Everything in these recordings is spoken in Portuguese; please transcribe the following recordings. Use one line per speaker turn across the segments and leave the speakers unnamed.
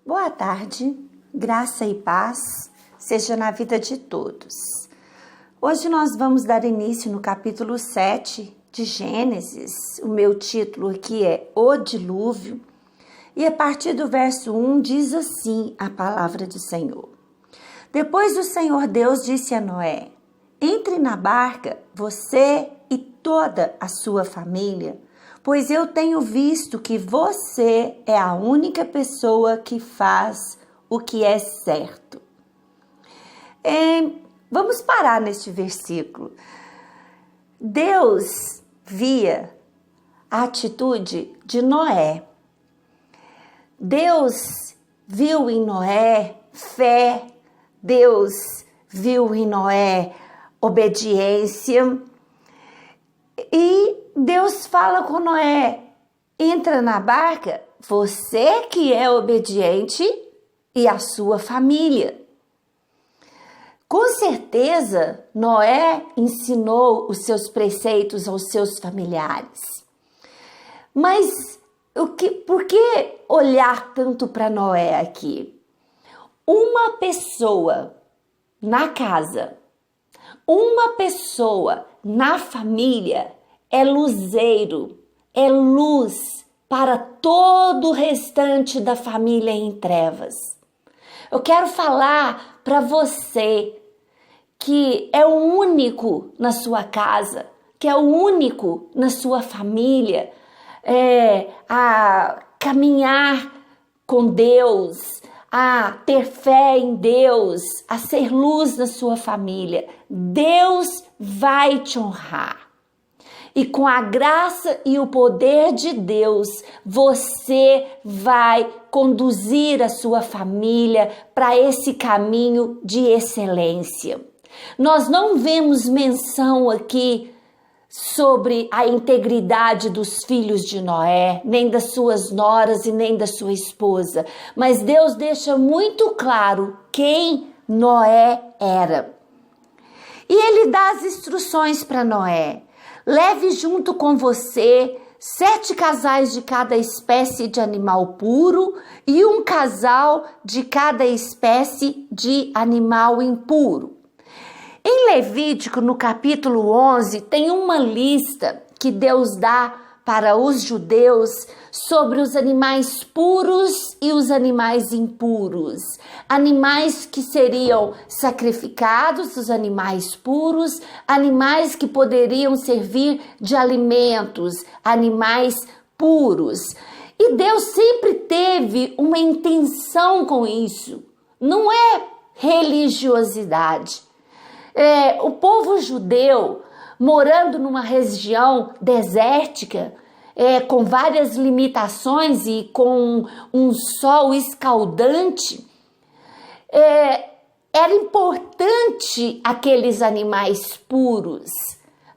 Boa tarde, graça e paz seja na vida de todos. Hoje nós vamos dar início no capítulo 7 de Gênesis. O meu título aqui é O Dilúvio. E a partir do verso 1 diz assim a palavra do Senhor. Depois o Senhor Deus disse a Noé: entre na barca, você e toda a sua família, pois eu tenho visto que você é a única pessoa que faz o que é certo. Vamos parar neste versículo. Deus via a atitude de Noé. Deus viu em Noé fé, Deus viu em Noé obediência. E Deus fala com Noé: entra na barca, você que é obediente e a sua família. Com certeza, Noé ensinou os seus preceitos aos seus familiares. Mas por que olhar tanto para Noé aqui? Uma pessoa na casa, uma pessoa na família é luzeiro, é luz para todo o restante da família em trevas. Eu quero falar para você que é o único na sua casa, que é o único na sua família, a caminhar com Deus, a ter fé em Deus, a ser luz na sua família. Deus vai te honrar. E com a graça e o poder de Deus, você vai conduzir a sua família para esse caminho de excelência. Nós não vemos menção aqui sobre a integridade dos filhos de Noé, nem das suas noras e nem da sua esposa, mas Deus deixa muito claro quem Noé era. E ele dá as instruções para Noé: leve junto com você 7 casais de cada espécie de animal puro e um casal de cada espécie de animal impuro. Em Levítico, no capítulo 11, tem uma lista que Deus dá para os judeus sobre os animais puros e os animais impuros. Animais que seriam sacrificados, os animais puros, animais que poderiam servir de alimentos, animais puros. E Deus sempre teve uma intenção com isso. Não é religiosidade. O povo judeu, morando numa região desértica, com várias limitações e com um sol escaldante, era importante aqueles animais puros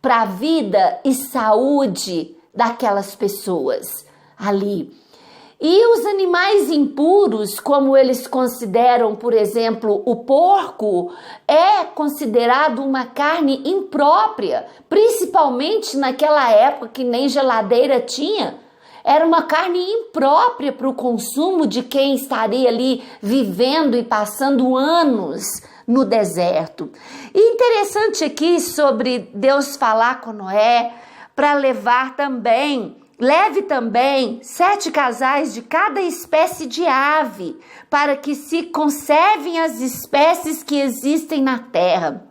para a vida e saúde daquelas pessoas ali. E os animais impuros, como eles consideram, por exemplo, o porco, é considerado uma carne imprópria, principalmente naquela época que nem geladeira tinha. Era uma carne imprópria para o consumo de quem estaria ali vivendo e passando anos no deserto. E interessante aqui sobre Deus falar com Noé para leve também 7 casais de cada espécie de ave, para que se conservem as espécies que existem na terra.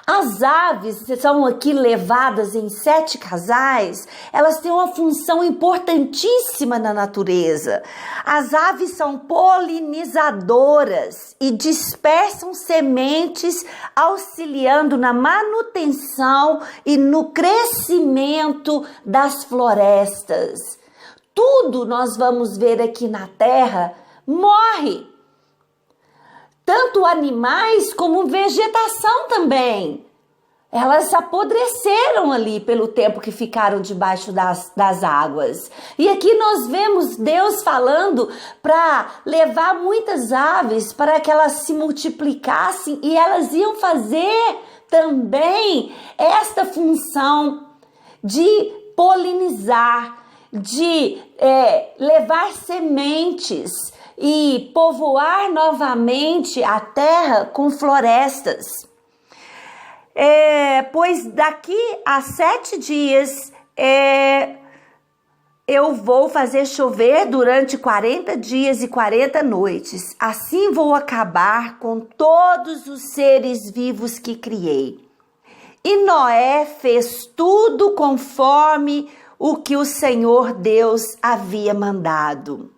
As aves são aqui levadas em 7 casais, elas têm uma função importantíssima na natureza. As aves são polinizadoras e dispersam sementes, auxiliando na manutenção e no crescimento das florestas. Tudo nós vamos ver aqui na terra morre. Tanto animais como vegetação também. Elas apodreceram ali pelo tempo que ficaram debaixo das águas. E aqui nós vemos Deus falando para levar muitas aves para que elas se multiplicassem e elas iam fazer também esta função de polinizar, de levar sementes e povoar novamente a terra com florestas. Pois daqui a 7 dias eu vou fazer chover durante 40 dias e 40 noites. Assim vou acabar com todos os seres vivos que criei. E Noé fez tudo conforme o que o Senhor Deus havia mandado.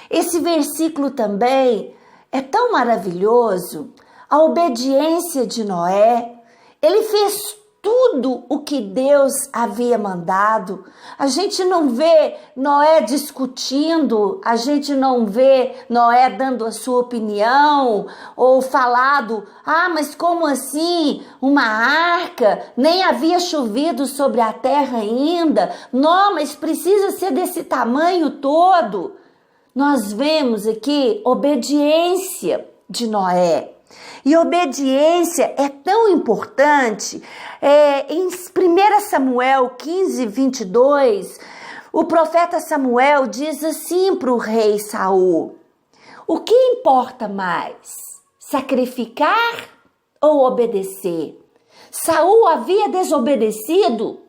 Esse versículo também é tão maravilhoso. A obediência de Noé, ele fez tudo o que Deus havia mandado. A gente não vê Noé discutindo, a gente não vê Noé dando a sua opinião ou falado, mas como assim? Uma arca? Nem havia chovido sobre a terra ainda. Não, mas precisa ser desse tamanho todo. Nós vemos aqui obediência de Noé. E obediência é tão importante. Em 1 Samuel 15, 22, o profeta Samuel diz assim para o rei Saul: o que importa mais, sacrificar ou obedecer? Saul havia desobedecido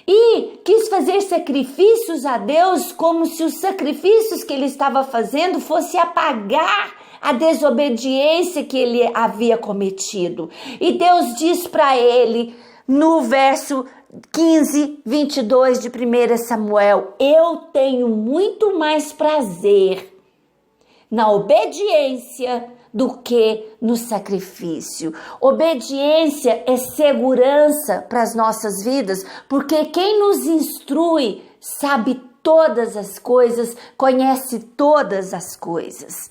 e quis fazer sacrifícios a Deus como se os sacrifícios que ele estava fazendo fosse apagar a desobediência que ele havia cometido. E Deus diz para ele no verso 15, 22 de 1 Samuel: eu tenho muito mais prazer na obediência do que no sacrifício. Obediência é segurança para as nossas vidas, porque quem nos instrui sabe todas as coisas, conhece todas as coisas.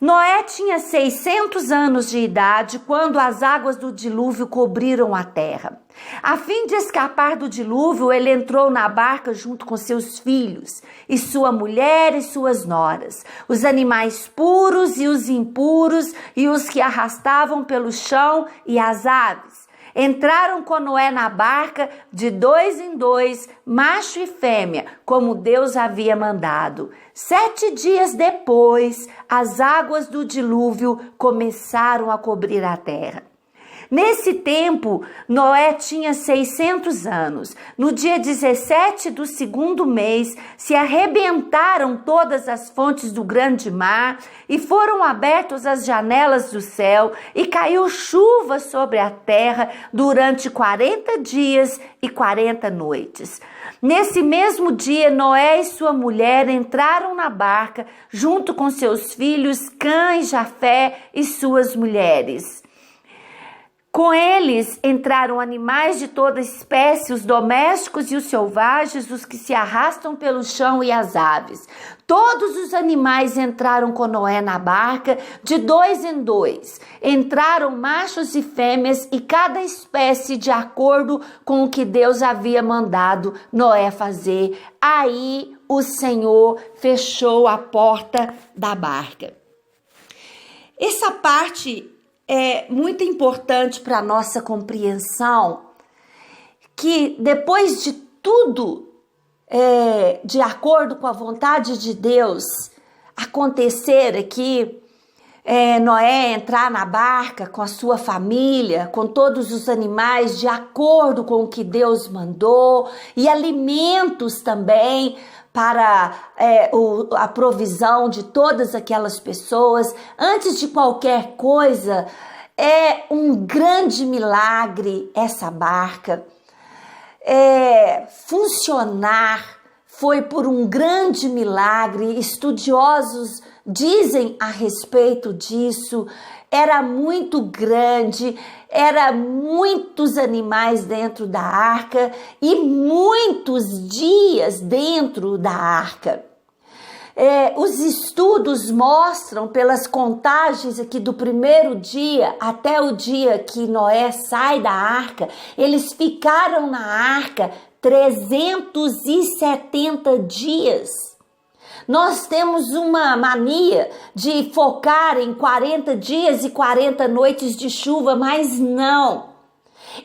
Noé tinha 600 anos de idade quando as águas do dilúvio cobriram a terra. A fim de escapar do dilúvio, ele entrou na barca junto com seus filhos, e sua mulher e suas noras, os animais puros e os impuros, e os que arrastavam pelo chão e as aves. Entraram com Noé na barca de 2 em 2, macho e fêmea, como Deus havia mandado. 7 dias depois, as águas do dilúvio começaram a cobrir a terra. Nesse tempo, Noé tinha 600 anos. No dia 17 do 2º mês, se arrebentaram todas as fontes do grande mar e foram abertas as janelas do céu e caiu chuva sobre a terra durante 40 dias e 40 noites. Nesse mesmo dia, Noé e sua mulher entraram na barca junto com seus filhos Cã e Jafé e suas mulheres. Com eles entraram animais de toda espécie, os domésticos e os selvagens, os que se arrastam pelo chão e as aves. Todos os animais entraram com Noé na barca de 2 em 2. Entraram machos e fêmeas e cada espécie de acordo com o que Deus havia mandado Noé fazer. Aí o Senhor fechou a porta da barca. Essa parte é muito importante para a nossa compreensão, que depois de tudo, de acordo com a vontade de Deus, acontecer aqui, Noé entrar na barca com a sua família, com todos os animais, de acordo com o que Deus mandou, e alimentos também, para a provisão de todas aquelas pessoas. Antes de qualquer coisa, é um grande milagre essa barca. Funcionar foi por um grande milagre. Estudiosos dizem a respeito disso. Era muito grande, era muitos animais dentro da arca e muitos dias dentro da arca. Os estudos mostram, pelas contagens aqui do primeiro dia até o dia que Noé sai da arca, eles ficaram na arca 370 dias. Nós temos uma mania de focar em 40 dias e 40 noites de chuva, mas não.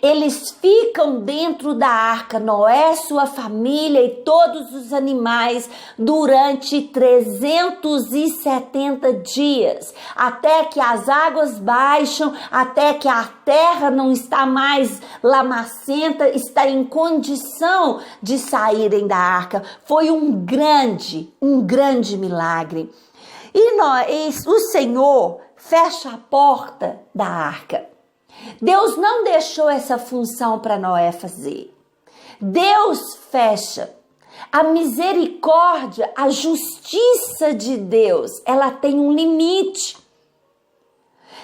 Eles ficam dentro da arca, Noé, sua família e todos os animais, durante 370 dias, até que as águas baixam, até que a terra não está mais lamacenta, está em condição de saírem da arca. Foi um grande milagre. E o Senhor fecha a porta da arca. Deus não deixou essa função para Noé fazer. Deus fecha. A misericórdia, a justiça de Deus, ela tem um limite.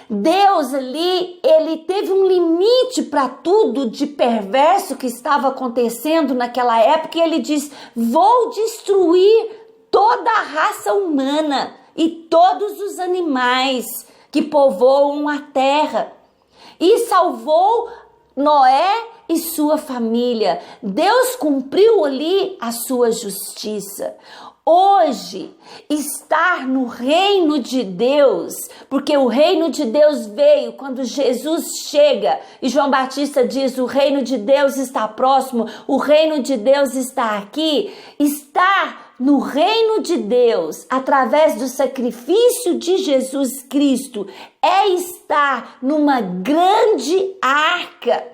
Deus ali, ele teve um limite para tudo de perverso que estava acontecendo naquela época, e ele diz: vou destruir toda a raça humana e todos os animais que povoam a terra. E salvou Noé e sua família. Deus cumpriu ali a sua justiça. Hoje, estar no reino de Deus, porque o reino de Deus veio quando Jesus chega, e João Batista diz: o reino de Deus está próximo, o reino de Deus está aqui. Estar no reino de Deus, através do sacrifício de Jesus Cristo, é estar numa grande arca.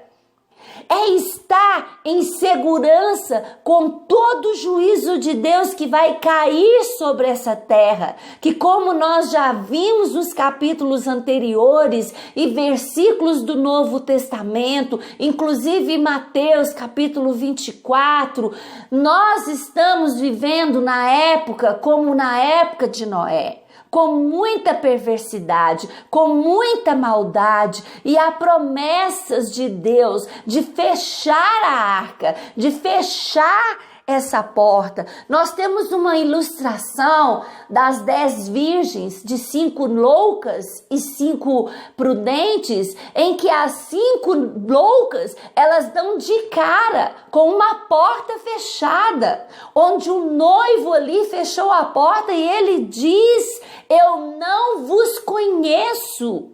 É estar em segurança com todo o juízo de Deus que vai cair sobre essa terra, que, como nós já vimos nos capítulos anteriores e versículos do Novo Testamento, inclusive Mateus capítulo 24, nós estamos vivendo na época como na época de Noé, com muita perversidade, com muita maldade, e há promessas de Deus de fechar a arca, de fechar essa porta. Nós temos uma ilustração das 10 virgens, de 5 loucas e 5 prudentes, em que as 5 loucas, elas dão de cara com uma porta fechada, onde o noivo ali fechou a porta e ele diz: eu não vos conheço.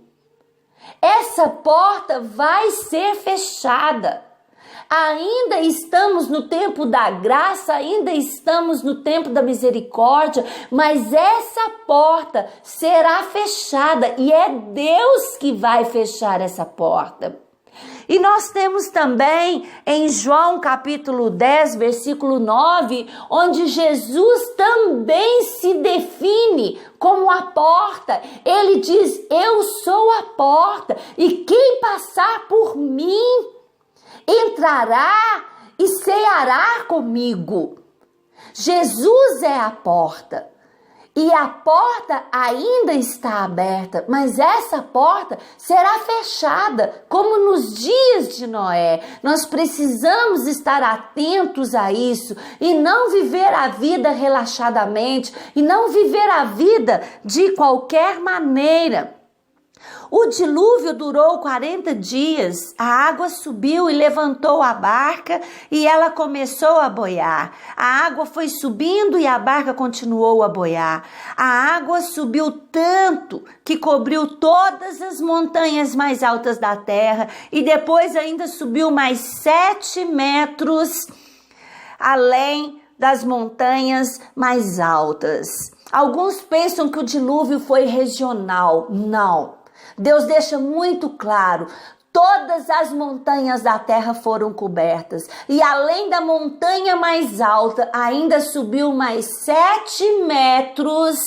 Essa porta vai ser fechada. Ainda estamos no tempo da graça, ainda estamos no tempo da misericórdia, mas essa porta será fechada e é Deus que vai fechar essa porta. E nós temos também em João capítulo 10, versículo 9, onde Jesus também se define como a porta. Ele diz: eu sou a porta, e quem passar por mim entrará e ceará comigo. Jesus é a porta. E a porta ainda está aberta, mas essa porta será fechada, como nos dias de Noé. Nós precisamos estar atentos a isso e não viver a vida relaxadamente, e não viver a vida de qualquer maneira. O dilúvio durou 40 dias, a água subiu e levantou a barca e ela começou a boiar. A água foi subindo e a barca continuou a boiar. A água subiu tanto que cobriu todas as montanhas mais altas da terra e depois ainda subiu mais 7 metros além das montanhas mais altas. Alguns pensam que o dilúvio foi regional. Não. Deus deixa muito claro: todas as montanhas da terra foram cobertas, e além da montanha mais alta, ainda subiu mais 7 metros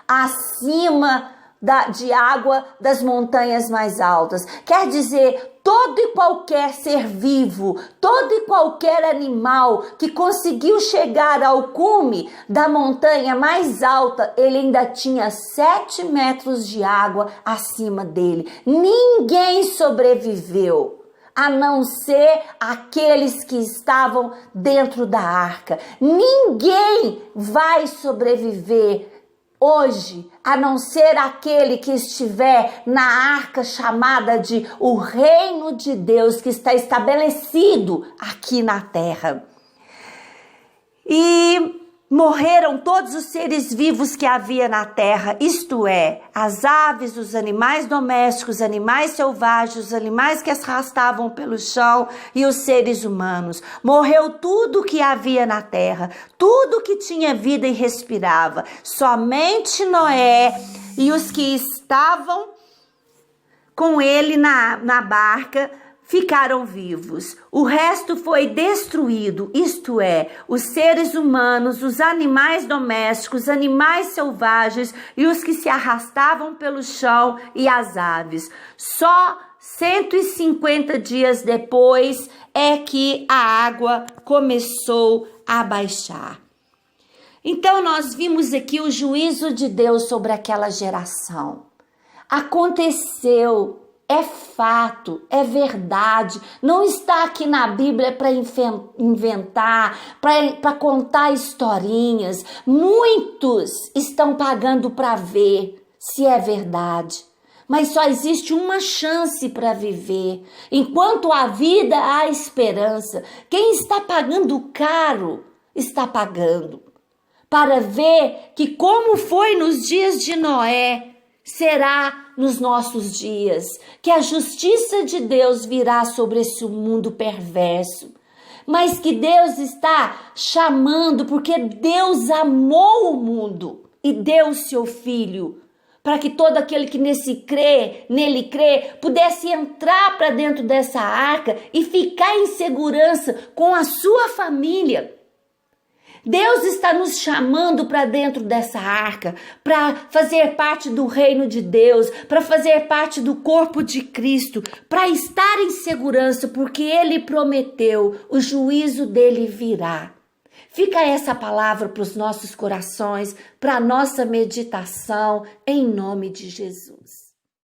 acima de água das montanhas mais altas. Quer dizer, todo e qualquer ser vivo, todo e qualquer animal que conseguiu chegar ao cume da montanha mais alta, ele ainda tinha 7 metros de água acima dele. Ninguém sobreviveu, a não ser aqueles que estavam dentro da arca. Ninguém vai sobreviver hoje, a não ser aquele que estiver na arca chamada de o reino de Deus, que está estabelecido aqui na terra. E morreram todos os seres vivos que havia na terra, isto é, as aves, os animais domésticos, os animais selvagens, os animais que arrastavam pelo chão e os seres humanos. Morreu tudo que havia na terra, tudo que tinha vida e respirava. Somente Noé e os que estavam com ele na barca ficaram vivos. O resto foi destruído, isto é, os seres humanos, os animais domésticos, os animais selvagens e os que se arrastavam pelo chão e as aves. Só 150 dias depois é que a água começou a baixar. Então nós vimos aqui o juízo de Deus sobre aquela geração. Aconteceu. É fato, é verdade, não está aqui na Bíblia para inventar, para contar historinhas. Muitos estão pagando para ver se é verdade, mas só existe uma chance para viver. Enquanto há vida, há esperança. Quem está pagando caro, está pagando para ver que como foi nos dias de Noé, será nos nossos dias, que a justiça de Deus virá sobre esse mundo perverso, mas que Deus está chamando, porque Deus amou o mundo e deu o seu Filho, para que todo aquele que nele crê, pudesse entrar para dentro dessa arca e ficar em segurança com a sua família. Deus está nos chamando para dentro dessa arca, para fazer parte do reino de Deus, para fazer parte do corpo de Cristo, para estar em segurança, porque Ele prometeu, o juízo dele virá. Fica essa palavra para os nossos corações, para a nossa meditação, em nome de Jesus.